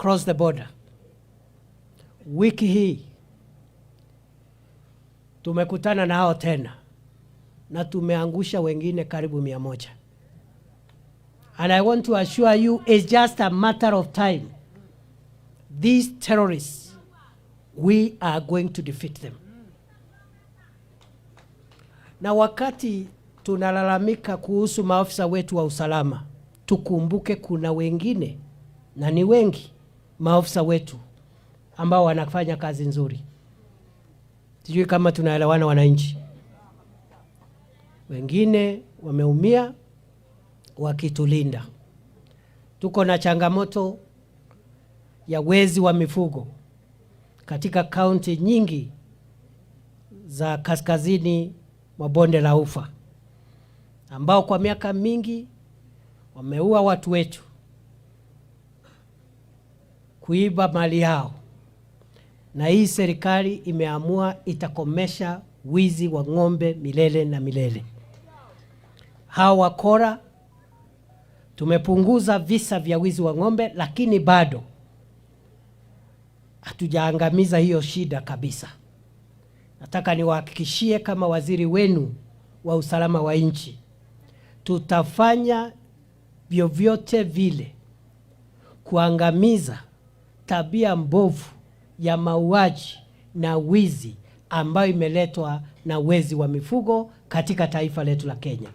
cross the border. Wiki hii tumekutana na hao tena na tumeangusha wengine karibu 100. And I want to assure you, it's just a matter of time. These terrorists, we are going to defeat them. Na wakati tunalalamika kuhusu maafisa wetu wa usalama, tukumbuke kuna wengine, na ni wengi, maafisa wetu ambao wanafanya kazi nzuri. Sijui kama tunaelewana wananchi. Wengine wameumia wakitulinda. Tuko na changamoto ya wezi wa mifugo katika kaunti nyingi za kaskazini mwa bonde la Ufa, ambao kwa miaka mingi wameua watu wetu, kuiba mali yao. Na hii serikali imeamua itakomesha wizi wa ng'ombe milele na milele. Hao wakora, tumepunguza visa vya wizi wa ng'ombe, lakini bado hatujaangamiza hiyo shida kabisa. Nataka niwahakikishie kama waziri wenu wa usalama wa nchi, tutafanya vyovyote vile kuangamiza tabia mbovu ya mauaji na wizi ambayo imeletwa na wezi wa mifugo katika taifa letu la Kenya.